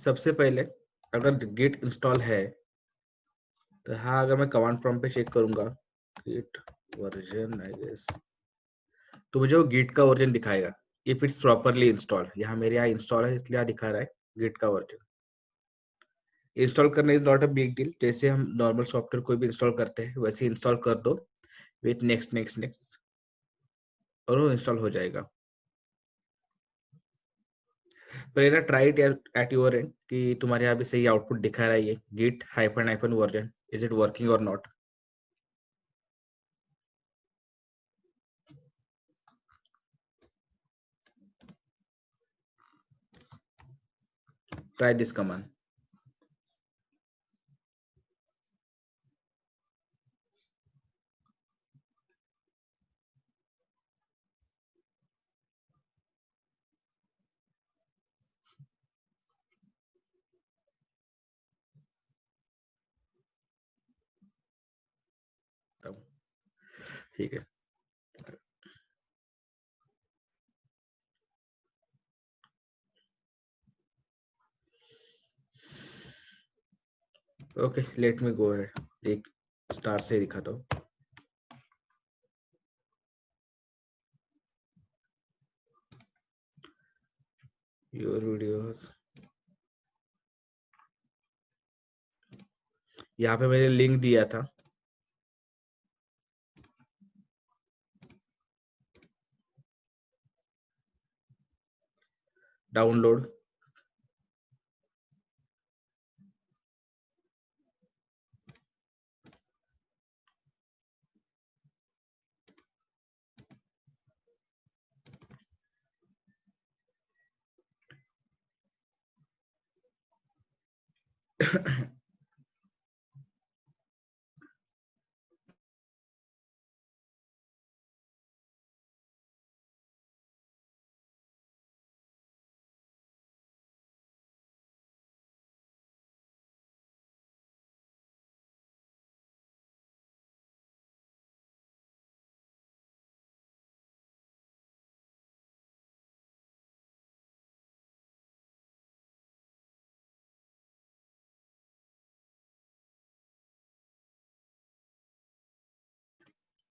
सबसे पहले अगर गिट इंस्टॉल है तो हाँ, अगर मैं कमांड प्रॉम्प्ट पे चेक करूंगा गिट वर्जन आई गेस, तो मुझे वो गिट का वर्जन दिखाएगा इफ इट्स प्रॉपरली इंस्टॉल। यहाँ मेरे यहाँ इंस्टॉल है इसलिए यहाँ दिखा रहा है गिट का वर्जन। इंस्टॉल करने is not a big deal, जैसे हम नॉर्मल सॉफ्टवेयर कोई भी इंस्टॉल करते हैं वैसे इंस्टॉल कर दो विथ नेक्स्ट नेक्स्ट नेक्स्ट और वो इंस्टॉल हो जाएगा। पर try it at your and कि तुम्हारे यहाँ भी सही आउटपुट दिखा रहा है ये git hyphen hyphen version, is it working और नॉट। Try this command. ठीक है, okay let me go ahead, एक स्टार से दिखाता हूँ। योर वीडियोस, यहाँ पे मैंने लिंक दिया था, डाउनलोड।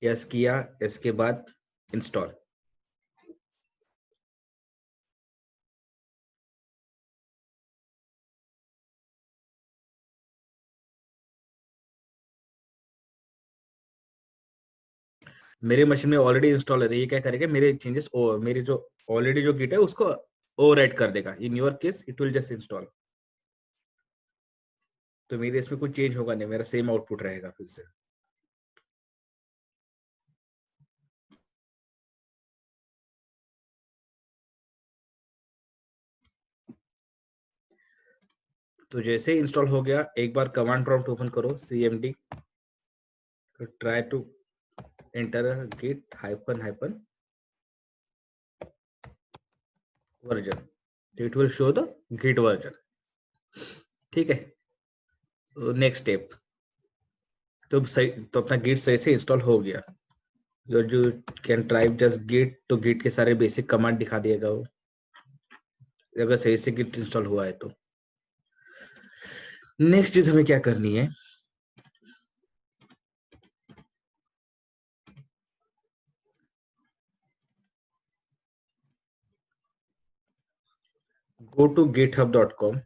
यस किया, इसके बाद इंस्टॉल। मेरे मशीन में ऑलरेडी इंस्टॉल है, ये क्या करेगा मेरे चेंजेस मेरे जो ऑलरेडी जो गिट है उसको ओवरराइट कर देगा। In your case it will just install, तो मेरे इसमें कुछ चेंज होगा नहीं, मेरा सेम आउटपुट रहेगा फिर से। तो जैसे ही इंस्टॉल हो गया एक बार कमांड प्रॉम्प्ट ओपन करो cmd, try to enter git hyphen hyphen version, it will show the git version. ठीक है, नेक्स्ट स्टेप, तो सही तो अपना गिट सही से इंस्टॉल हो गया। जो कैन ट्राई जस्ट गिट, तो गिट के सारे बेसिक कमांड दिखा दिएगा वो, अगर सही से गिट इंस्टॉल हुआ है तो। नेक्स्ट चीज हमें क्या करनी है, go to github.com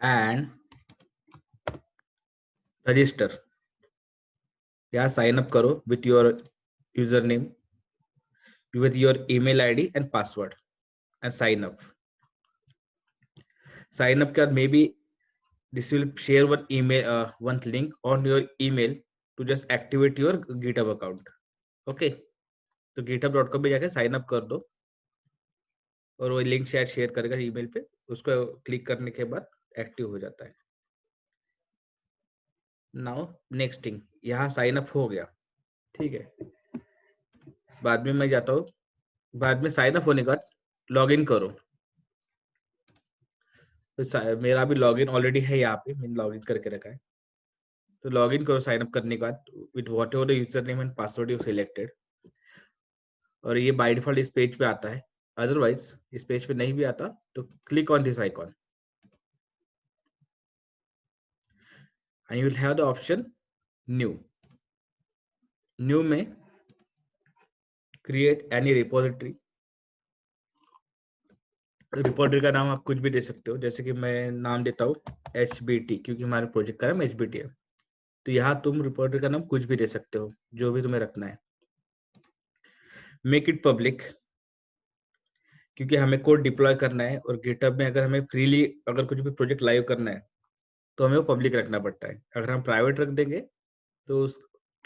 and register, या साइन अप करो with your user name, with your email id and password and sign up के बाद maybe this will share one email one link on your email to just activate your github account। okay, तो github.com पे जाके sign up कर दो और वो link शायद शेयर करेगा ईमेल पे, उसको क्लिक करने के बाद एक्टिव हो जाता है। नाउ नेक्स्ट थिंग, यहाँ साइन अप हो गया, ठीक है। बाद में मैं जाता हूँ, बाद में साइन अप होने के बाद लॉग इन करो, तो मेरा भी लॉगिन ऑलरेडी है, यहाँ पे मैंने लॉगिन करके रखा है। तो लॉगिन करो साइन अप करने के बाद with what ever the user name and password you selected. और ये बाय डिफॉल्ट इस पेज पे आता है, अदरवाइज इस पेज पे नहीं भी आता तो click on this icon and you will have the option new. New में क्रिएट एनी रिपोजिटरी। रिपोजिटरी का नाम आप कुछ भी दे सकते हो, जैसे कि मैं नाम देता हूँ HBT, क्योंकि हमारे प्रोजेक्ट का नाम HBT है। तो यहाँ तुम रिपोजिटरी का नाम कुछ भी दे सकते हो, जो भी तुम्हें रखना है। मेक इट पब्लिक, क्योंकि हमें कोड डिप्लॉय करना है और गिटहब में अगर हमें फ्रीली अगर कुछ भी प्रोजेक्ट लाइव करना है तो हमें वो पब्लिक रखना पड़ता है। अगर हम प्राइवेट रख देंगे तो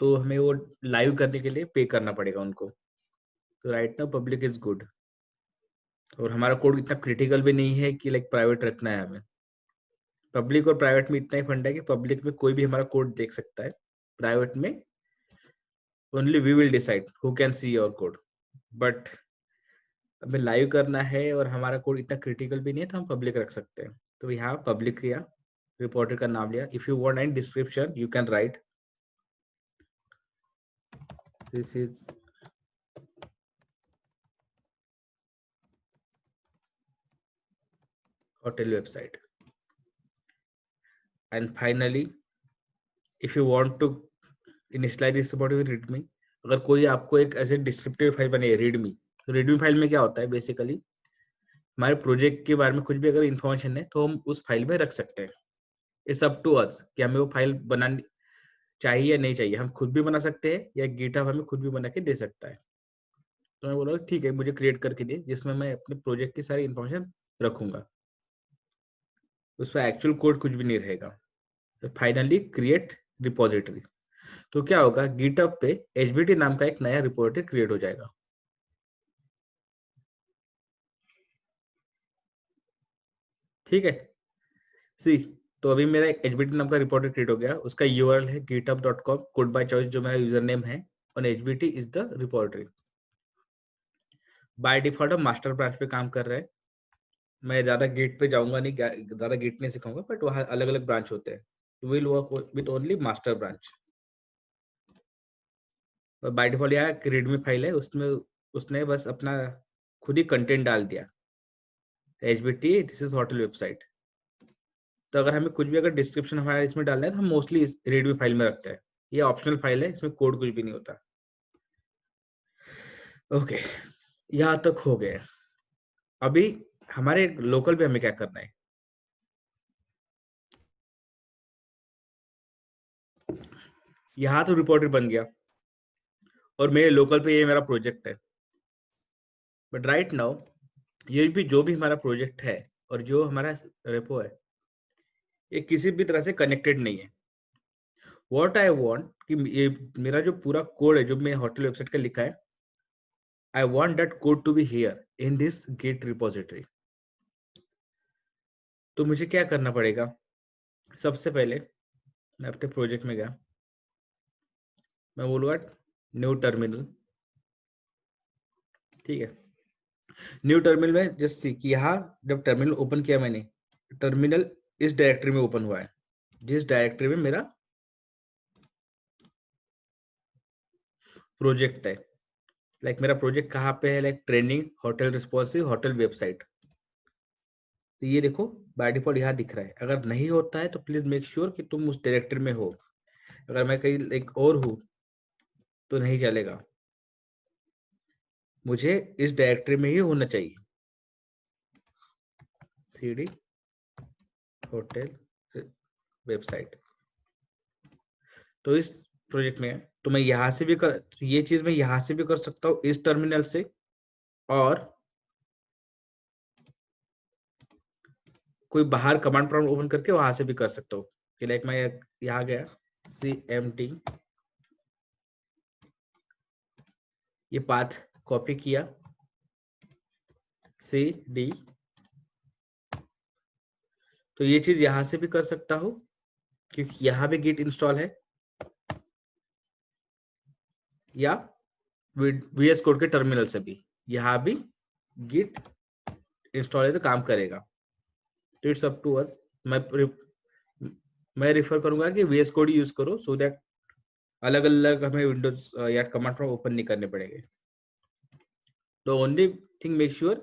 तो हमें वो लाइव करने के लिए पे करना पड़ेगा उनको। तो right now public is good. और हमारा कोड इतना क्रिटिकल भी नहीं है कि लाइक प्राइवेट रखना है हमें। पब्लिक और प्राइवेट में इतना ही फंडा है कि पब्लिक में कोई भी हमारा कोड देख सकता है, प्राइवेट में only we will decide who can see your code. But हमें लाइव करना है और हमारा कोड इतना क्रिटिकल भी नहीं है तो हम पब्लिक रख सकते हैं। तो यहाँ पब्लिक किया, रिपोर्टर का नाम लिया। If you want any description you can write this is hotel website. And finally if you want to initialize this about your readme, अगर कोई आपको एक ऐसे डिस्क्रिप्टिव फाइल बने रीडमी, तो रीडमी फाइल में क्या होता है बेसिकली हमारे प्रोजेक्ट के बारे में कुछ भी अगर इन्फॉर्मेशन है तो हम उस फाइल में रख सकते हैं। इट्स अप टू अस कि हमें वो फाइल बनानी चाहिए या नहीं चाहिए। हम खुद भी बना सकते हैं या गिटहब हमें खुद भी बना के दे सकता है। तो मैं बोला ठीक है मुझे क्रिएट करके दे जिसमें मैं अपने प्रोजेक्ट की सारी इन्फॉर्मेशन रखूंगा, उसमें एक्चुअल कोड कुछ भी नहीं रहेगा। तो फाइनली क्रिएट रिपोजिटरी। तो क्या होगा, गिटहब पे HBT नाम का एक नया रिपोजिटरी क्रिएट हो जाएगा। ठीक है सी, तो अभी मेरा एक HBT नाम का रिपोजिटरी क्रिएट हो गया। उसका URL है github.com कोड बाय चॉइस जो मेरा यूजर नेम है, और HBT is the repository. By default हम मास्टर ब्रांच पे काम कर रहे हैं। मैं ज्यादा गेट पे जाऊंगा नहीं, ज्यादा गेट नहीं सिखाऊंगा, बट वहाँ अलग अलग ब्रांच होते हैं। Will work with only master branch. और बाय डिफॉल्ट यहाँ एक रीडमी फाइल है, उसमें उसने बस अपना खुद ही कंटेंट डाल दिया HBT this is hotel website. तो अगर हमें कुछ भी अगर डिस्क्रिप्शन हमारा इसमें डालना है तो हम मोस्टली इस रीडमी फाइल में रखते हैं। ये ऑप्शनल फाइल है, इसमें कोड कुछ भी नहीं होता। ओके यहाँ तक हो गया। अभी हमारे लोकल पे हमें क्या करना है, यहाँ तो रिपोर्टर बन गया और मेरे लोकल पे ये मेरा प्रोजेक्ट है। बट राइट नाउ ये भी जो भी हमारा प्रोजेक्ट है और जो हमारा रेपो है ये किसी भी तरह से कनेक्टेड नहीं है। व्हाट आई वांट कि ये मेरा जो पूरा कोड है जो मैं होटल वेबसाइट का लिखा है, I want that code to be here in this git repository. तो मुझे क्या करना पड़ेगा, सबसे पहले मैं अपने प्रोजेक्ट में गया, मैं बोलूँगा न्यू टर्मिनल। ठीक है, न्यू टर्मिनल में जस्ट सी कि यहाँ जब टर्मिनल ओपन किया मैंने, टर्मिनल इस डायरेक्टरी में ओपन हुआ है, जिस डायरेक्टरी में मेरा प्रोजेक्ट है। लाइक मेरा प्रोजेक्ट कहाँ पे है, like training hotel responsive hotel website. तो ये देखो बाय डिफॉल्ट यहाँ दिख रहा है। अगर नहीं होता है तो प्लीज मेक श्योर कि तुम उस डायरेक्टरी में हो। अगर मैं कहीं एक और हूँ तो नहीं चलेगा, मुझे इस डायरेक्टरी में ही होना चाहिए, CD होटल वेबसाइट। तो इस प्रोजेक्ट में तो मैं यहाँ से भी कर, ये चीज मैं यहाँ से भी कर सकता हूँ इस टर्मिनल से, और कोई बाहर कमांड प्रॉम्प्ट ओपन करके वहां से भी कर सकता हूँ। कि लाइक मैं यहाँ गया CMD, ये पाथ कॉपी किया CD, तो ये चीज यहाँ से भी कर सकता हूँ क्योंकि यहाँ भी गिट इंस्टॉल है, या VS कोड के टर्मिनल से भी यहाँ भी गिट इंस्टॉल है तो काम करेगा। तो इट्स अप टू अस। मैं रिफर करूंगा कि VS कोड यूज करो सो दैट अलग अलग हमें विंडोज या कमांड प्रॉम्प्ट ओपन नहीं करने पड़ेंगे। The only thing make sure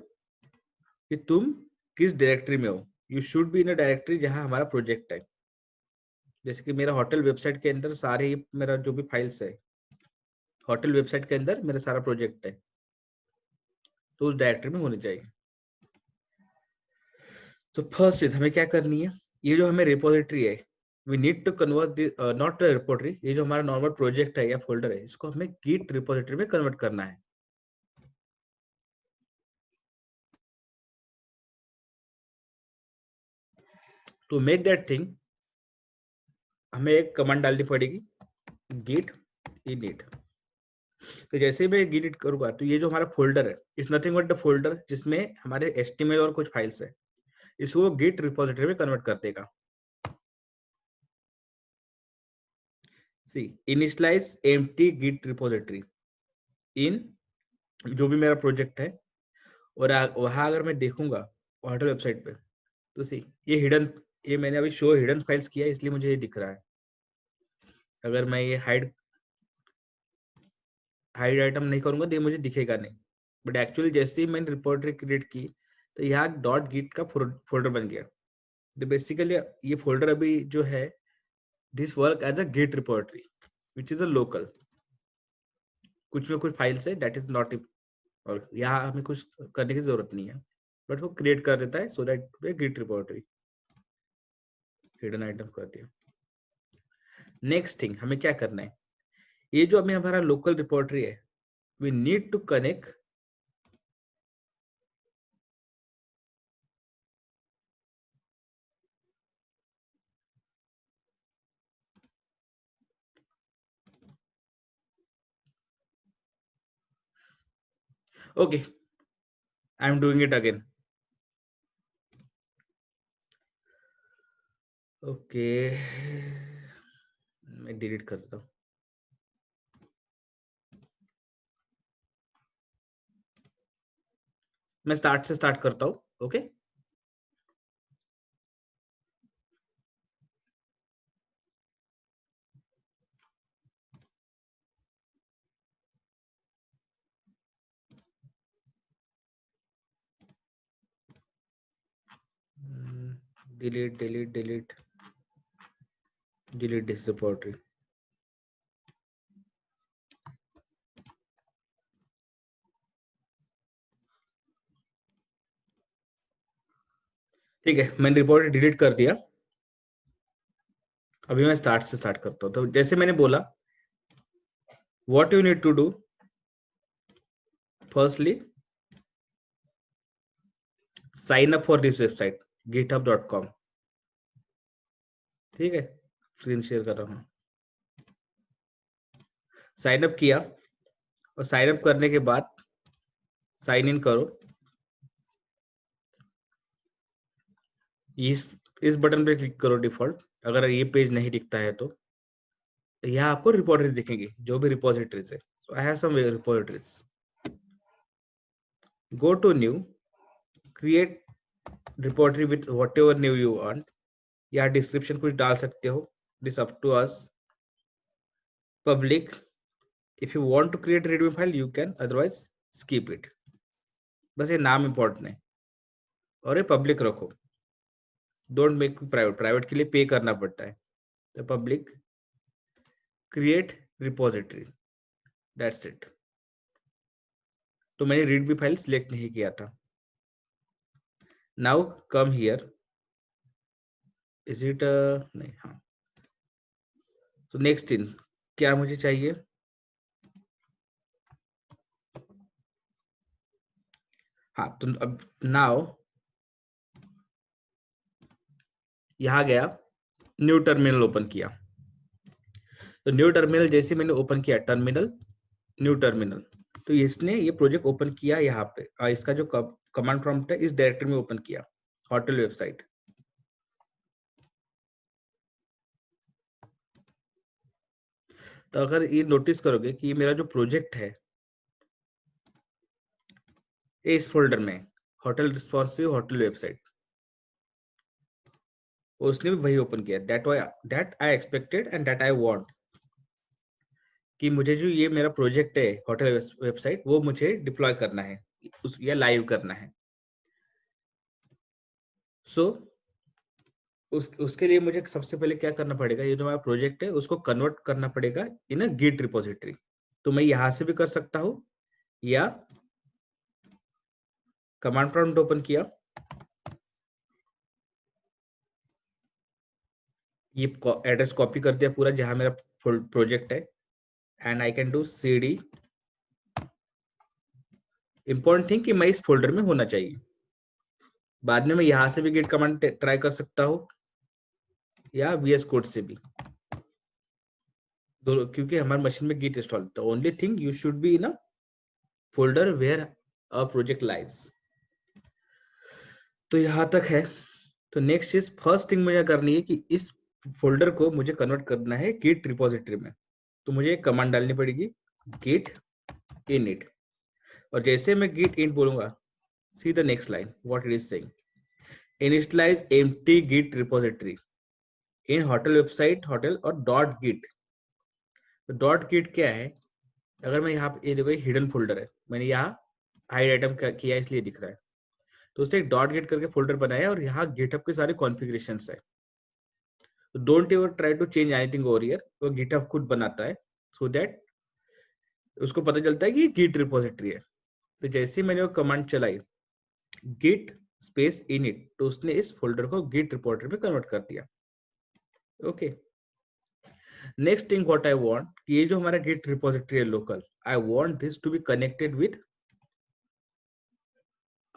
कि तुम किस डायरेक्टरी में हो. You should be in a directory जहां हमारा प्रोजेक्ट है. जैसे कि मेरा होटल वेबसाइट के अंदर सारे मेरा जो भी फाइल्स है, होटल वेबसाइट के अंदर मेरा सारा प्रोजेक्ट है, तो उस डायरेक्टरी में होनी चाहिए. तो फर्स्ट चीज हमें क्या करनी है, ये जो हमें रिपोजिटरी है, we need to convert not repository, ये जो हमारा नॉर्मल प्रोजेक्ट है या फोल्डर है, इसको हमें गिट रिपोजिटरी में कन्वर्ट करना है. टू मेक दैट थिंग हमें एक कमांड डालनी पड़ेगी, git init. तो जैसे मैं गिट करूंगा तो ये जो हमारा फोल्डर है, it's nothing but the folder जिसमें हमारे HTML और कुछ फाइल्स है, इसको गिट रिपोजिटरी में कन्वर्ट कर देगा. सी इनिशियलाइज एम्प्टी गिट रिपोजिटरी इन जो भी मेरा प्रोजेक्ट है. और वहां अगर मैं देखूंगा होटल वेबसाइट पे, तो सी ये हिडन, ये मैंने अभी शो हिडन फाइल्स किया है, इसलिए मुझे ये दिख रहा है. अगर मैं ये हाइड आइटम नहीं करूंगा तो ये मुझे दिखेगा नहीं. बट एक्चुअली जैसे ही मैंने रिपोजिटरी क्रिएट की तो यहाँ डॉट गिट का फोल्डर बन गया. तो बेसिकली ये फोल्डर अभी जो है, this work as a git repository which is a local. कुछ में कुछ फाइल्स है दैट इज नॉट, और यहाँ हमें कुछ करने की जरूरत नहीं है, बट वो क्रिएट कर देता है so that way git repository hidden item कर दिया. नेक्स्ट थिंग हमें क्या करना है, ये जो अभी हमारा लोकल रिपोजिटरी है, we need to connect okay. I am doing it again. Okay मैं डिलीट कर देता हूँ. मैं स्टार्ट से स्टार्ट करता हूँ. Okay delete delete delete delete this repository. ठीक है, मैंने रिपोर्ट डिलीट कर दिया. अभी मैं स्टार्ट से स्टार्ट करता हूँ. तो जैसे मैंने बोला, what you need to do, firstly sign up for this website github.com. ठीक है, स्क्रीन शेयर कर रहा हूँ. साइन अप किया, और साइन अप करने के बाद साइन इन करो. इस बटन पे क्लिक करो डिफॉल्ट. अगर ये पेज नहीं दिखता है तो यहाँ आपको रिपोजिटरी दिखेंगी, जो भी रिपोजिटरीज है. So I have some repositories. Go to new, create repository with whatever new you want. या डिस्क्रिप्शन कुछ डाल सकते हो, this up to us. Public, if you want to create readme file you can, otherwise skip it. बस ये नाम important है, और ये पब्लिक रखो. डोंट मेक प्राइवेट, प्राइवेट के लिए पे करना पड़ता है. तो public create repository, that's it. तो मैंने रीड भी फाइल सिलेक्ट नहीं किया था. Now come here, is it नहीं, हाँ. तो नेक्स्ट थिंग क्या मुझे चाहिए, हाँ. तो अब नाउ यहाँ गया, न्यू टर्मिनल ओपन किया. तो न्यू टर्मिनल जैसे मैंने ओपन किया, टर्मिनल न्यू टर्मिनल, तो इसने ये प्रोजेक्ट ओपन किया यहाँ पे. इसका जो कमांड प्रॉम्प्ट है इस डायरेक्टरी में ओपन किया, होटल वेबसाइट. तो अगर ये नोटिस करोगे कि ये मेरा जो प्रोजेक्ट है इस फोल्डर में, होटल रिस्पॉन्सिव होटल वेबसाइट, उसने भी वही ओपन किया. That I expected and that I want, कि मुझे जो ये मेरा प्रोजेक्ट है होटल वेबसाइट, वो मुझे डिप्लॉय करना है या लाइव करना है। सो उसके लिए मुझे सबसे पहले क्या करना पड़ेगा, ये जो हमारा प्रोजेक्ट है उसको कन्वर्ट करना पड़ेगा इन अ गिट रिपोजिटरी। तो मैं यहां से भी कर सकता हूं, या कमांड प्रॉम्प्ट ओपन किया, ये एड्रेस कॉपी कर दिया पूरा जहां मेरा प्रोजेक्ट है, and I can do cd। Important thing कि मैं इस फोल्डर में होना चाहिए। बाद में मैं यहां से भी गिट कमांड ट्राई कर सकता हूँ, या VS कोड से भी, क्योंकि हमारे मशीन में git install. The only thing you should be in a folder where a project lies. तो यहां तक है। तो नेक्स्ट चीज, फर्स्ट थिंग मुझे करनी है कि इस फोल्डर को मुझे कन्वर्ट करना है गिट रिपोजिटरी में। तो मुझे एक कमांड डालनी पड़ेगी, git init। और जैसे मैं git init बोलूंगा, see the next line what it is saying, initialize empty git repository in hotel website hotel और डॉट गिट। तो डॉट गिट क्या है, अगर मैं यहाँ पे, ये देखो हिडन फोल्डर है, मैंने यहाँ हाइड आइटम किया इसलिए दिख रहा है। तो उससे एक डॉट गिट करके फोल्डर बनाया और यहाँ गिटहब के सारे कॉन्फ़िगरेशन है। तो don't ever try to change anything over here, वो गिटहब खुद बनाता है, सो दैट उसको पता चलता है कि ये गिट रिपोजिटरी है। तो जैसे ही मैंने वो कमांड चलाई git स्पेस init, तो उसने इस फोल्डर को गिट रिपोजिटरी में कन्वर्ट कर दिया। Okay, next thing what I want, कि ये जो हमारा गिट रिपोजिटरी है local, I want this to be connected with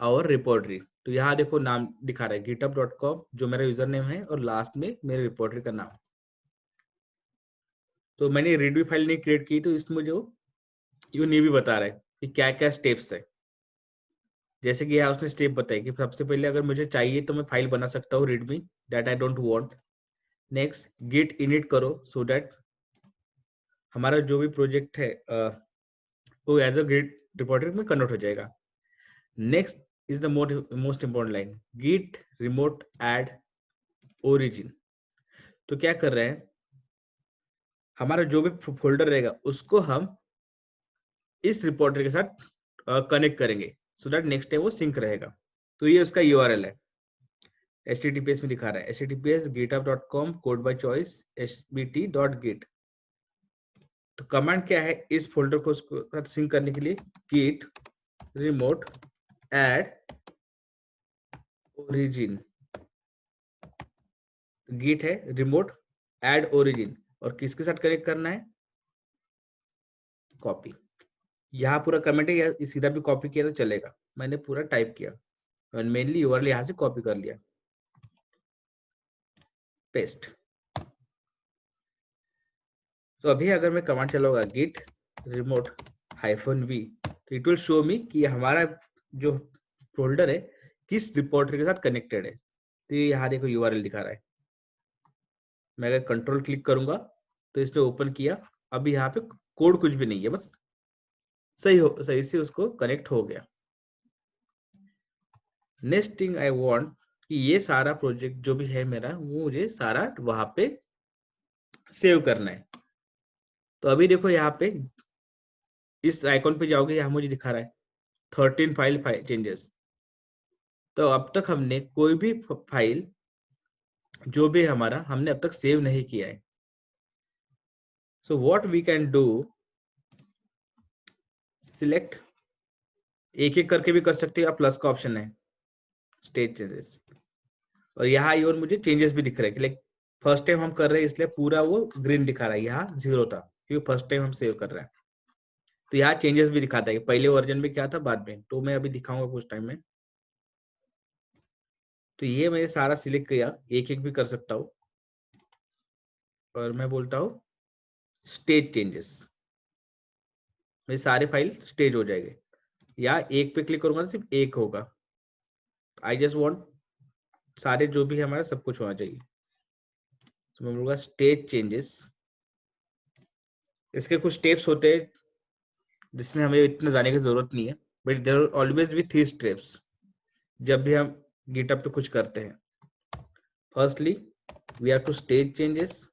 our repository. तो यहाँ देखो नाम दिखा रहा है github.com, जो मेरा यूजर नेम है, और लास्ट में मेरे रिपोजिटरी का नाम। तो मैंने रीडमी फाइल नहीं क्रिएट की, तो इसमें जो ये भी बता रहा है कि क्या क्या स्टेप्स है। जैसे कि यहाँ उसने स्टेप बताई कि सबसे पहले अगर मुझे चाहिए तो मैं फाइल बना सकता हूँ readme, that I don't want. Next git init करो, सो दैट हमारा जो भी प्रोजेक्ट है वो एज अ गिट रिपोजिटरी में कन्वर्ट हो जाएगा। Next is the most important line, git remote add origin. तो क्या कर रहे हैं, हमारा जो भी फोल्डर रहेगा उसको हम इस रिपोजिटरी के साथ कनेक्ट करेंगे, सो दैट नेक्स्ट टाइम वो सिंक रहेगा। तो ये उसका URL है, HTTPS में दिखा रहा है, https github.com code by choice sbt.git। तो कमांड क्या है, इस फोल्डर को उसको साथ सिंक करने के लिए, git remote add origin। Git है रिमोट ऐड ओरिजिन, और किसके साथ कनेक्ट करना है, कॉपी। यहाँ पूरा कमेंट है, या सीधा भी कॉपी किया तो चलेगा, मैंने पूरा टाइप किया और मेनली URL यहाँ से कॉपी कर लिया, पेस्ट। तो अभी अगर मैं कमांड चलाऊंगा git remote -v, तो इट विल शो मी कि हमारा जो फोल्डर है किस रिपोजिटरी के साथ कनेक्टेड है। तो ये यहाँ देखो URL दिखा रहा है। मैं अगर कंट्रोल क्लिक करूंगा तो इसने ओपन किया, अभी यहाँ पे कोड कुछ भी नहीं है, बस सही से उसको कनेक्ट हो गया। नेक्स्ट थिंग आई वांट कि ये सारा प्रोजेक्ट जो भी है मेरा, वो मुझे सारा वहां पे सेव करना है। तो अभी देखो यहाँ पे इस आइकॉन पे जाओगे, यहाँ मुझे दिखा रहा है 13 फाइल चेंजेस। तो अब तक हमने कोई भी फाइल जो भी हमारा हमने अब तक सेव नहीं किया है। So what we can do, select, एक एक करके भी कर सकते हो, प्लस का ऑप्शन है, स्टेज चेंजेस। और यहाँ और मुझे चेंजेस भी दिख रहे हैं कि लाइक फर्स्ट टाइम हम कर रहे हैं इसलिए पूरा वो ग्रीन दिखा रहा है, यहाँ 0 था क्योंकि फर्स्ट टाइम हम सेव कर रहे हैं। तो यहाँ चेंजेस भी दिखाता है कि पहले वर्जन में क्या था, बाद में, तो मैं अभी दिखाऊंगा कुछ टाइम में। तो ये मैंने सारा सिलेक्ट किया, एक एक भी कर सकता हूँ, और मैं बोलता हूँ स्टेज चेंजेस, मेरे सारे फाइल स्टेज हो जाएंगे। या एक पे क्लिक करूंगा तो सिर्फ एक होगा। आई जस्ट वांट सारे जो भी है हमारा सब कुछ होना चाहिए, तो मैं बोलूंगा स्टेज चेंजेस। इसके कुछ स्टेप्स होते हैं जिसमें हमें इतना जाने की जरूरत नहीं है, but there always be 3 steps जब भी हम गिटहब पे कुछ करते हैं। Firstly we have to stage changes.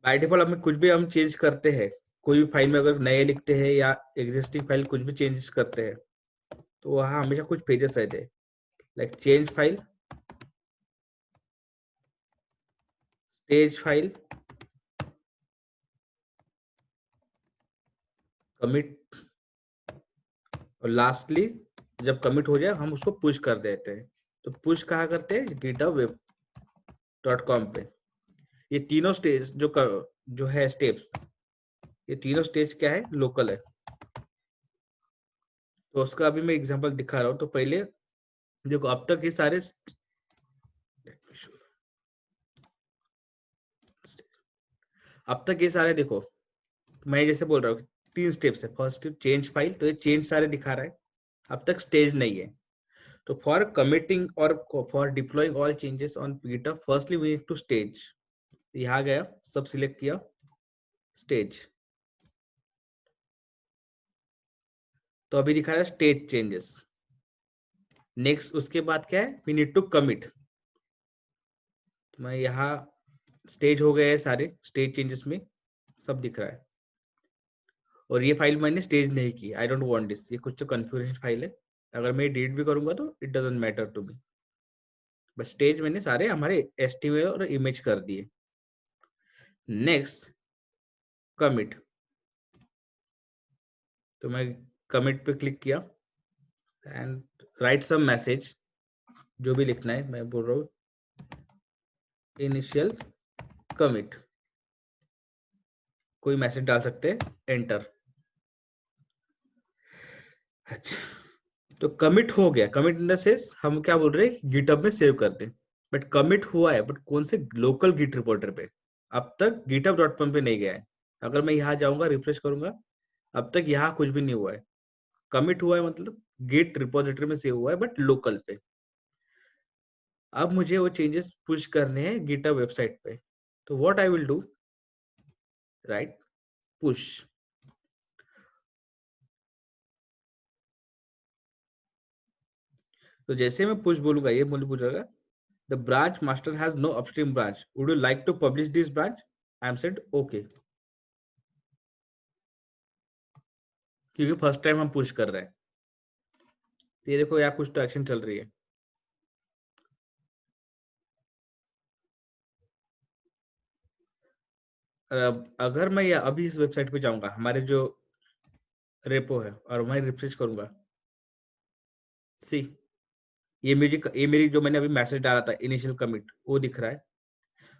By default हमें कुछ भी हम चेंज करते हैं कोई भी फाइल में अगर नए लिखते हैं या एग्जिस्टिंग फाइल कुछ भी चेंजेस करते हैं तो वहाँ हमेशा कुछ पेजेस रहते हैं, like change file, stage file, commit, और लास्टली जब कमिट हो जाए हम उसको पुश कर देते हैं। तो पुश कहाँ करते हैं? github.com पे। ये तीनों स्टेज जो है स्टेप्स, ये तीनों स्टेज क्या है? लोकल है। तो उसका अभी मैं एग्जांपल दिखा रहा हूँ। तो पहले देखो, अब तक ये सारे अब तक ये सारे देखो, मैं जैसे बोल रहा हूँ 3 स्टेप्स है। फर्स्ट स्टेप चेंज फाइल, तो ये चेंज सारे दिखा रहा है, अब तक स्टेज नहीं है। तो फॉर कमिटिंग और for deploying all changes on GitHub, firstly we need to stage. यहाँ गया, सब सिलेक्ट किया, स्टेज। तो अभी दिखा रहा है स्टेज चेंजेस। नेक्स्ट उसके बाद क्या है? We need to commit. मैं यहाँ स्टेज हो गए हैं सारे, स्टेज चेंजेस में सब दिख रहा है। और ये फाइल मैंने स्टेज नहीं की, आई डोंट वांट दिस, ये कुछ तो कन्फ्यूजन फाइल है। अगर मैं डिलीट भी करूंगा तो it doesn't matter to me. बस स्टेज मैंने सारे हमारे एचटीएमएल और इमेज कर दिए। नेक्स्ट कमिट, तो मैं कमिट पे क्लिक किया एंड राइट सम मैसेज, जो भी लिखना है। मैं बोल रहा हूँ इनिशियल कमिट, कोई मैसेज डाल सकते हैं, एंटर। अच्छा, तो कमिट हो गया। कमिट इन द सेंस हम क्या बोल रहे हैं, गिटहब में सेव कर दें। बट कमिट हुआ है, बट कौन से? लोकल गिट रिपोर्टर पे। अब तक github.com पे नहीं गया है। अगर मैं यहाँ जाऊंगा, रिफ्रेश करूंगा, अब तक यहाँ कुछ भी नहीं हुआ है। कमिट हुआ है मतलब गिट रिपोजिटरी में सेव हुआ है, बट लोकल पे। अब मुझे वो चेंजेस पुश करने हैं गिटहब वेबसाइट पे। तो what I will do, right, push. तो जैसे मैं पुश बोलूंगा, ये बोलूंगा the branch master has no upstream branch, would you like to publish this branch? I am said okay, क्योंकि फर्स्ट टाइम हम पुश कर रहे हैं। तो ये देखो, यहाँ कुछ तो एक्शन चल रही है। अब अगर मैं अभी इस वेबसाइट पे जाऊंगा, हमारे जो रेपो है, और मैं रिफ्रेश करूंगा, सी ये मेरी जो मैंने अभी मैसेज डाला था इनिशियल कमिट, वो दिख रहा है।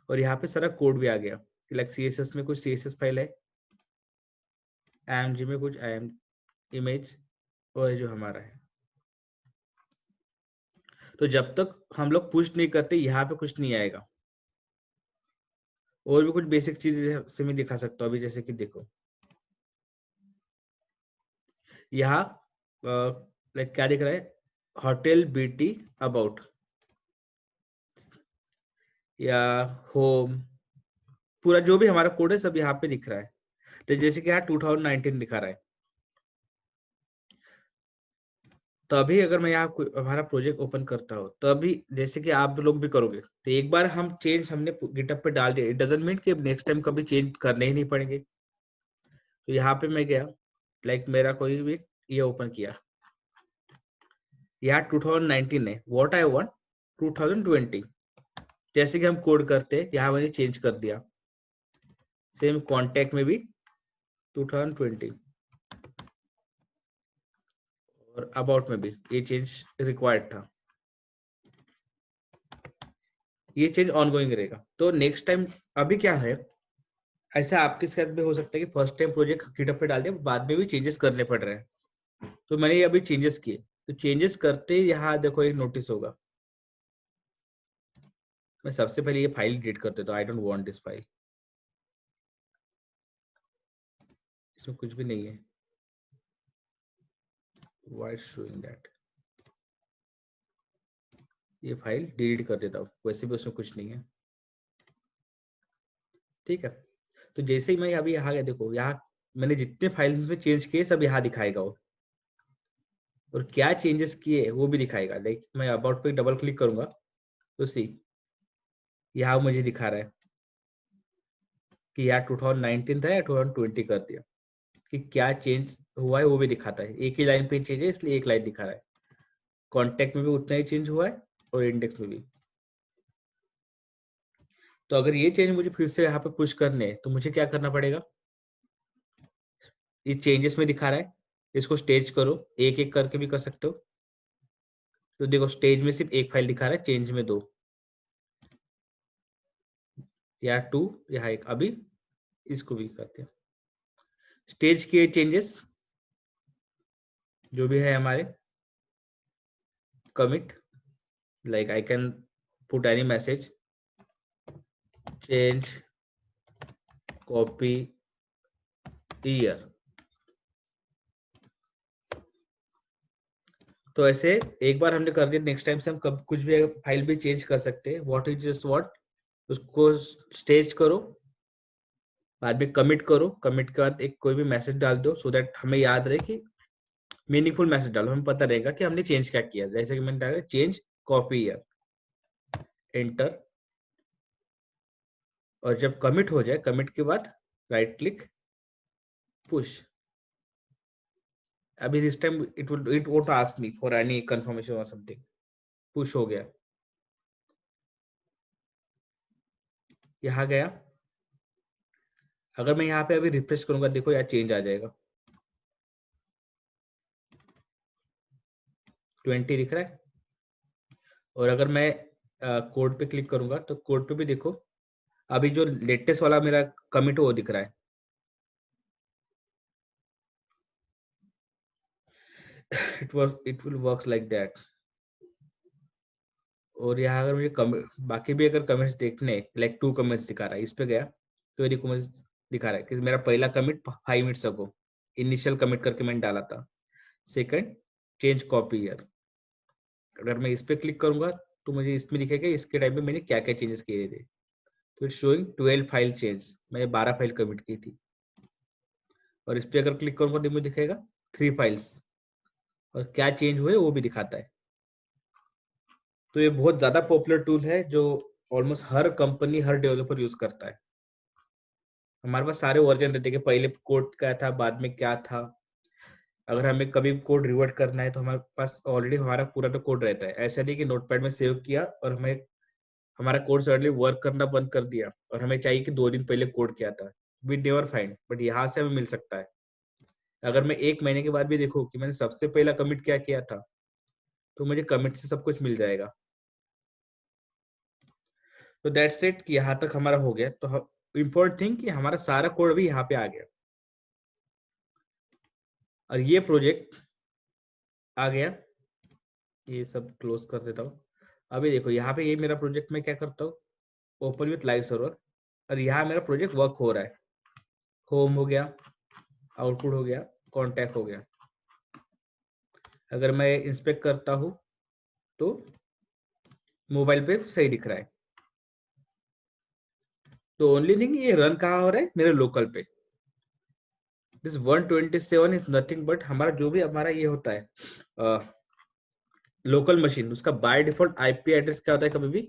और यहाँ पे सारा कोड भी आ गया, लाइक CSS में कुछ CSS फाइल है, IMG में कुछ IM इमेज, और जो हमारा है। तो जब तक हम लोग पुश नहीं करते, यहाँ पे कुछ नहीं आएगा। और भी कुछ बेसिक चीजें से मैं दिखा सकता हूँ अभी, जैसे कि देखो यहाँ लाइक क्या दिख रहा है, होटल BT अबाउट, या होम, पूरा जो भी हमारा कोड है सब यहाँ पे दिख रहा है। तो जैसे कि यहाँ 2019 दिखा रहा है। तभी अगर मैं यहाँ हमारा प्रोजेक्ट ओपन करता हूँ, तभी जैसे कि आप लोग भी करोगे, तो एक बार हम चेंज हमने गिटहब पे डाल दिया, इट डजंट मीन कि नेक्स्ट टाइम कभी चेंज करने ही नहीं पड़ेंगे। तो यहाँ पे मैं गया, लाइक मेरा कोई भी ये ओपन किया, यहाँ 2019 है, व्हाट आई वांट 2020। जैसे कि हम कोड करते हैं, यहाँ मैंने चेंज कर दिया। सेम कॉन्टेक्ट में भी 2020, और अबाउट में भी ये चेंज रिक्वायर्ड था। ये चेंज ऑनगोइंग रहेगा। तो नेक्स्ट टाइम अभी क्या है, ऐसा आपके साथ भी हो सकता है कि फर्स्ट टाइम प्रोजेक्ट गिटहब पे डाल दिया, बाद में भी चेंजेस करने पड़ रहे हैं। तो मैंने ये अभी चेंजेस किए, तो चेंजेस करते ही यहाँ देखो एक नोटिस होगा। मैं सबसे पहले ये फाइल डिलीट कर देता हूँ, आई डोंट वांट दिस फाइल, इसमें कुछ भी नहीं है, व्हाई शोइंग दैट। ये फाइल डिलीट कर देता हूँ, वैसे भी उसमें कुछ नहीं है। ठीक है, तो जैसे ही मैं अभी यहाँ गया, देखो यहाँ मैंने जितने फाइल में चेंज किए सब यहाँ दिखाएगा वो, और क्या चेंजेस किए वो भी दिखाएगा। लाइक मैं अबाउट पे डबल क्लिक करूंगा, तो सी यहाँ मुझे दिखा रहा है कि यार 2019 था या 2020 कर दिया। कि क्या चेंज हुआ है वो भी दिखाता है। एक ही लाइन पे चेंज है इसलिए एक लाइन दिखा रहा है। कॉन्टेक्ट में भी उतना ही चेंज हुआ है और इंडेक्स में भी। तो अगर ये चेंज मुझे फिर से यहाँ पे पुश करने हैं तो मुझे क्या करना पड़ेगा, ये चेंजेस में दिखा रहा है, इसको स्टेज करो, एक एक करके भी कर सकते हो। तो देखो स्टेज में सिर्फ एक फाइल दिखा रहा है, चेंज में 2 या 2, यहाँ एक। अभी इसको भी करते हैं, स्टेज के चेंजेस जो भी है हमारे, commit, like I can put any message, change, copy, year। तो ऐसे एक बार हमने कर दिया, नेक्स्ट टाइम से हम कब कुछ भी फाइल भी चेंज कर सकते हैं। व्हाट इज जस्ट व्हाट, उसको स्टेज करो, बाद में कमिट करो, कमिट के बाद एक कोई भी मैसेज डाल दो, सो दैट हमें याद रहे कि मीनिंगफुल मैसेज डालो, हमें पता रहेगा कि हमने चेंज क्या किया। जैसे कि मैंने डाला चेंज कॉपी ईयर, एंटर। और जब कमिट हो जाए, कमिट के बाद राइट क्लिक, पुश। अभी this time it won't ask me for any confirmation और समथिंग। पुश हो गया, यहाँ गया। अगर मैं यहाँ पे अभी रिफ्रेश करूंगा, देखो यार चेंज आ जाएगा, 20 दिख रहा है। और अगर मैं कोड पे क्लिक करूंगा तो कोड पे भी देखो, अभी जो लेटेस्ट वाला मेरा कमिट वो दिख रहा है। It will works like that. और यहाँ अगर मुझे बाकी भी अगर कमेंट्स देखने, लाइक 2 कमेंट्स दिखा रहा है, इस पे गया तो ये कमेंट्स दिखा रहा है कि मेरा पहला commit 5 minutes ago initial commit करके मैंने डाला था। Second, change copy year. अगर मैं इस पे क्लिक करूंगा तो मुझे इसमें दिखेगा इसके टाइम पे मैंने क्या क्या चेंजेस किए थे। तो इट्स शोइंग 12 फाइल चेंज, मैंने 12 फाइल कमिट की थी। और इस पे अगर क्लिक करूंगा तो मुझे दिखेगा 3 फाइल्स, और क्या चेंज हुए वो भी दिखाता है। तो ये बहुत ज्यादा पॉपुलर टूल है जो ऑलमोस्ट हर कंपनी, हर डेवलपर यूज करता है। हमारे पास सारे वर्जन रहते हैं कि पहले कोड क्या था, बाद में क्या था। अगर हमें कभी कोड रिवर्ट करना है तो हमारे पास ऑलरेडी हमारा पूरा तो कोड रहता है। ऐसा नहीं कि नोटपैड में सेव किया और हमें हमारा कोड सडनली वर्क करना बंद कर दिया और हमें चाहिए कि 2 दिन पहले कोड किया था। वी नेवर फाइंड, बट यहाँ से हमें मिल सकता है। अगर मैं 1 महीने के बाद भी देखूं कि मैंने सबसे पहला कमिट क्या किया था, तो मुझे कमिट से सब कुछ मिल जाएगा। तो दैट्स इट, कि यहाँ तक हमारा हो गया। तो इम्पोर्टेंट थिंग कि हमारा सारा कोड भी यहाँ पे आ गया, और ये प्रोजेक्ट आ गया। ये सब क्लोज कर देता हूँ। अभी देखो यहाँ पे ये मेरा प्रोजेक्ट में क्या करता हूँ, ओपन विथ लाइव सर्वर, और यहाँ मेरा प्रोजेक्ट वर्क हो रहा है। होम हो गया, आउटपुट हो गया, कॉन्टैक्ट हो गया। अगर मैं इंस्पेक्ट करता हूँ तो मोबाइल पे सही दिख रहा है। तो ओनली थिंग ये रन कहाँ हो रहा है, मेरे लोकल पे। दिस 127 इज नथिंग बट हमारा जो भी हमारा ये होता है लोकल मशीन, उसका बाय डिफॉल्ट आईपी एड्रेस क्या होता है, कभी भी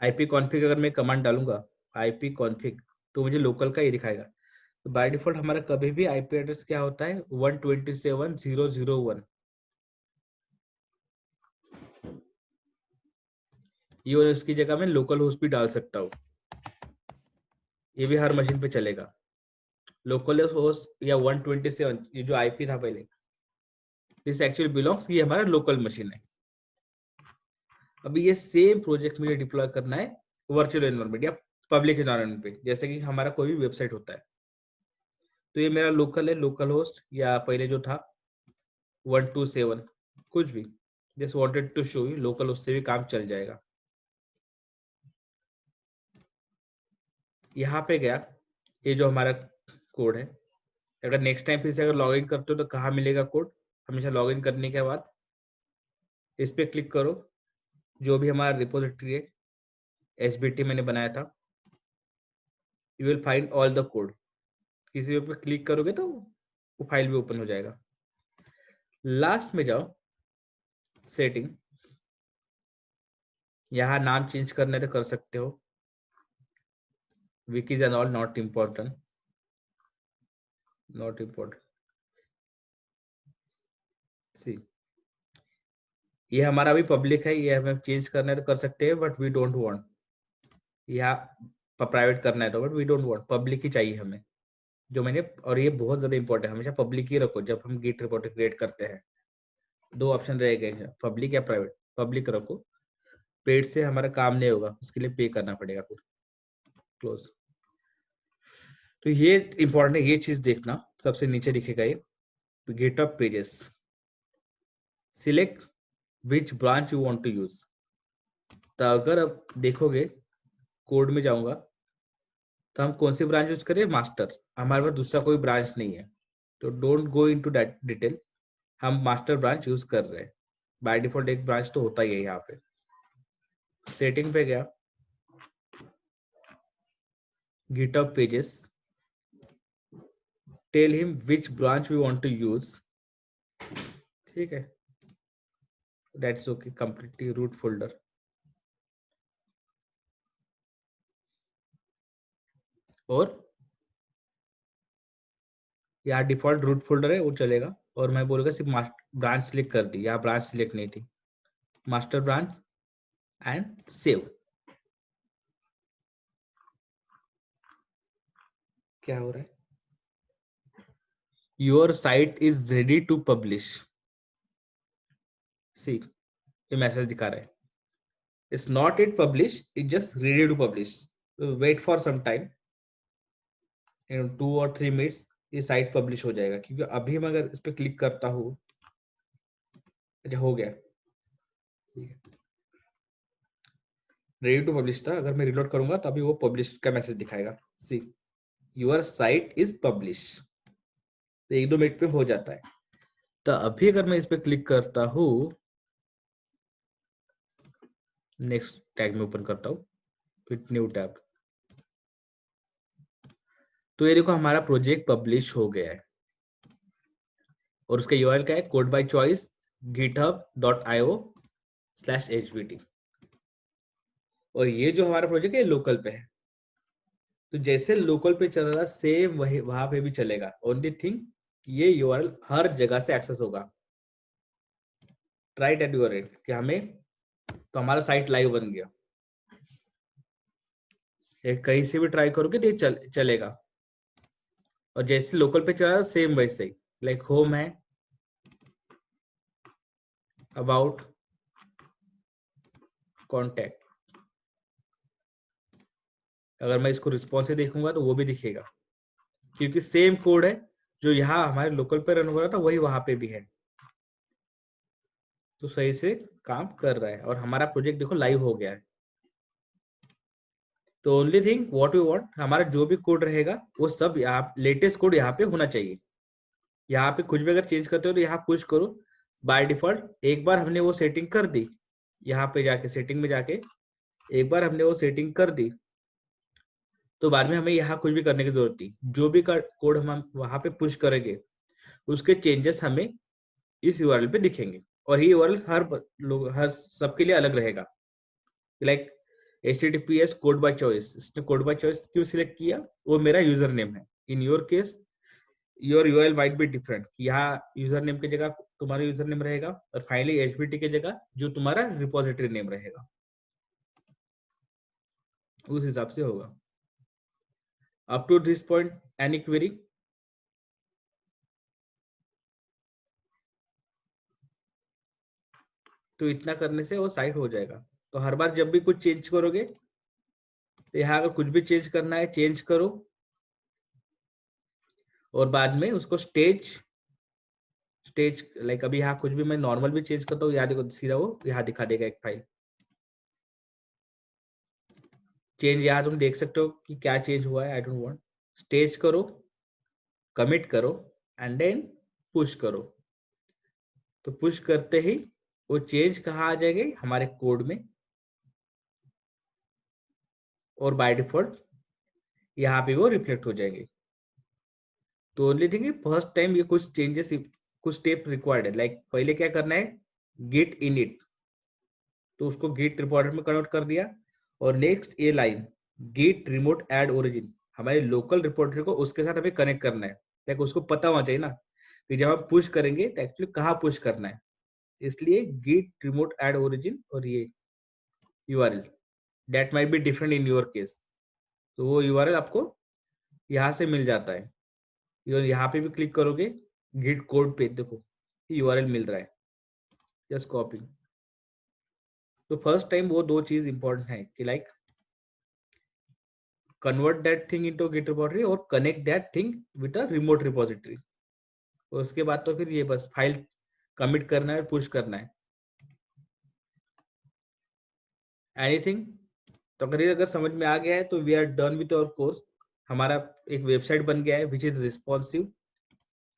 आईपी कॉन्फिग। अगर मैं कमांड डालूंगा आईपी कॉन्फिग तो मुझे लोकल का ये दिखाएगा। तो बाय डिफॉल्ट हमारा कभी भी आईपी एड्रेस क्या होता है, 127.0.0.1। ये उसकी जगह मैं लोकल होस्ट भी डाल सकता हूँ, ये भी हर मशीन पे चलेगा। लोकल होस्ट या 127, ये जो आईपी था पहले, दिस एक्चुअली बिलोंग्स, ये हमारा लोकल मशीन है। अभी ये सेम प्रोजेक्ट मुझे डिप्लॉय करना है वर्चुअल एनवायरनमेंट या पब्लिक एनवायरनमेंट पे, जैसे कि हमारा कोई भी वेबसाइट होता है। तो ये मेरा लोकल है, लोकल होस्ट, या पहले जो था 127, कुछ भी। Just wanted to show you local host से भी काम चल जाएगा। यहाँ पे गया, ये जो हमारा कोड है। अगर नेक्स्ट टाइम फिर से अगर लॉग इन करते हो तो कहाँ मिलेगा कोड, हमेशा लॉग इन करने के बाद इस पे क्लिक करो, जो भी हमारा रिपोजिटरी है एसबीटी मैंने बनाया था, you will find all the code. किसी पे क्लिक करोगे तो वो फाइल भी ओपन हो जाएगा। लास्ट में जाओ, सेटिंग, यहाँ नाम चेंज करना है तो कर सकते हो। wikis and all not important, not important. सी ये हमारा भी पब्लिक है, ये हमें चेंज करना है तो कर सकते हैं, बट वी डोंट वांट, यहाँ प्राइवेट करना है तो, but we don't want, public ही चाहिए हमें जो मैंने। और ये बहुत ज्यादा इंपॉर्टेंट है, हमेशा पब्लिक ही रखो जब हम गिट रिपोर्ट क्रिएट करते हैं। दो ऑप्शन रह गए हैं, पब्लिक या प्राइवेट। पब्लिक रखो, पेड से हमारा काम नहीं होगा, उसके लिए पे करना पड़ेगा फिर। क्लोज। तो ये इंपॉर्टेंट है, ये चीज देखना, सबसे नीचे दिखेगा ये GitHub pages. Select which branch you want to use. तो अगर अब देखोगे कोड में जाऊंगा तो हम कौन सी ब्रांच यूज करें, मास्टर। हमारे पास दूसरा कोई ब्रांच नहीं है, तो don't go into that detail, हम मास्टर ब्रांच यूज कर रहे हैं। बाय डिफॉल्ट एक ब्रांच तो होता ही है। यहाँ पे सेटिंग पे गया, GitHub pages, tell him which branch we want to use. ठीक है, that's okay, completely root folder. और यहाँ डिफॉल्ट रूट फोल्डर है वो चलेगा, और मैं बोलूंगा सिर्फ ब्रांच सिलेक्ट कर दी, यहाँ ब्रांच सिलेक्ट नहीं थी, मास्टर ब्रांच एंड सेव। क्या हो रहा है, your site is ready to publish. See ये मैसेज दिखा रहा है, it's not it publish, it just ready to publish. Wait for some time, in 2 और 3 मिनट्स ये साइट पब्लिश हो जाएगा। क्योंकि अभी मैं अगर इस पर क्लिक करता हूँ, अच्छा हो गया, ठीक है, रेडी टू पब्लिश था। अगर मैं रिलोड करूंगा तो अभी वो पब्लिश का मैसेज दिखाएगा, see your site is publish. तो 1-2 मिनट में हो जाता है। तो अभी अगर मैं इस पर क्लिक करता हूँ, नेक्स्ट टैग में ओपन करता हूँ, विथ न्यू टैब, तो ये देखो हमारा प्रोजेक्ट पब्लिश हो गया है। और उसका यूआरएल क्या है, कोड बाय चॉइस github.io/hbt। और ये जो हमारा प्रोजेक्ट है लोकल पे है, तो जैसे लोकल पे चल रहा सेम वही वहां पे भी चलेगा। ओनली थिंग ये यूआरएल हर जगह से एक्सेस होगा। ट्राई एट यूर एंड कि हमें, तो हमारा साइट लाइव बन गया, कहीं से भी ट्राई करोगे तो ये चलेगा। और जैसे लोकल पे चल रहा सेम वैसे ही, लाइक होम है, अबाउट, कॉन्टैक्ट। अगर मैं इसको रिस्पॉन्स से देखूंगा तो वो भी दिखेगा, क्योंकि सेम कोड है जो यहाँ हमारे लोकल पे रन हो रहा था वही वहां पे भी है। तो सही से काम कर रहा है और हमारा प्रोजेक्ट देखो लाइव हो गया है। तो only thing what we want, हमारा जो भी कोड रहेगा वो सब यहाँ लेटेस्ट कोड यहाँ पे होना चाहिए। यहाँ पे कुछ भी अगर चेंज करते हो तो यहाँ पुश करो। बाय डिफॉल्ट एक बार हमने वो सेटिंग कर दी, यहाँ पे जाके सेटिंग में जाके एक बार हमने वो सेटिंग कर दी, तो बाद में हमें यहाँ कुछ भी करने की जरूरत नहीं। जो भी कोड हम वहां पे पुश करेंगे उसके चेंजेस हमें इस यूआरएल पे दिखेंगे। और ये यूआरएल हर लोग, हर सबके लिए अलग रहेगा। Like https code by choice, इसने कोड बाय चॉइस क्यों सिलेक्ट किया, वो मेरा यूजर नेम है। In your case your URL might be different, यहाँ यूजर नेम की जगह तुम्हारा यूजर नेम रहेगा, और फाइनली एचबीटी की जगह जो तुम्हारा रिपोजिटरी नेम रहेगा, उस हिसाब से होगा। Up to this point any query? तो इतना करने से वो साइट हो जाएगा। तो हर बार जब भी कुछ चेंज करोगे, तो यहाँ अगर कुछ भी चेंज करना है चेंज करो, और बाद में उसको स्टेज लाइक अभी यहाँ कुछ भी मैं नॉर्मल भी चेंज करता हूँ, यहाँ देखो सीधा वो यहाँ दिखा देगा एक फाइल चेंज। यहाँ तुम देख सकते हो कि क्या चेंज हुआ है। आई डोंट वांट, स्टेज करो, कमिट करो एंड देन पुश करो। तो पुश करते ही वो चेंज कहाँ आ जाएंगे, हमारे कोड में, और बाय डिफॉल्ट यहाँ पे वो रिफ्लेक्ट हो जाएंगे। तो ओनली थिंग फर्स्ट टाइम ये कुछ चेंजेस, कुछ स्टेप रिक्वायर्ड है। लाइक पहले क्या करना है, गिट इनिट, तो उसको गिट रिपोर्ट में कन्वर्ट कर दिया। और नेक्स्ट ये line git remote add origin, हमारे लोकल रिपोजिटरी को उसके साथ हमें कनेक्ट करना है, ताकि उसको पता होना चाहिए ना कि जब हम पुश करेंगे तो एक्चुअली कहाँ पुश करना है। इसलिए गेट रिमोट ऐड ओरिजिन और ये URL that might be different in your case, तो वो यूआरएल आपको यहाँ से मिल जाता है। यहाँ पे भी क्लिक करोगे गिट कोड पे, देखो यूआरएल मिल रहा है, जस्ट कॉपी। तो फर्स्ट टाइम वो दो चीज इंपॉर्टेंट है कि like convert that thing into git repository और connect that thing with a remote repository। उसके बाद तो फिर ये बस फाइल कमिट करना है और पुश करना है। एनीथिंग? तो अगर समझ में आ गया है तो we are done with our course. हमारा एक वेबसाइट बन गया है which is responsive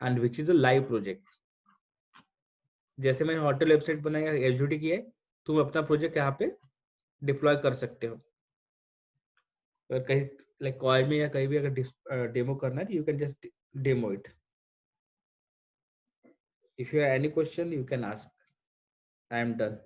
and which is a live project. जैसे मैंने होटल वेबसाइट बनाया, एचडीटी किया है, तुम अपना प्रोजेक्ट यहाँ पे डिप्लॉय कर सकते हो। अगर कहीं लाइक कॉलेज में या कहीं भी अगर डेमो करना है तो you can just demo it. If you have any question you can ask. I am done.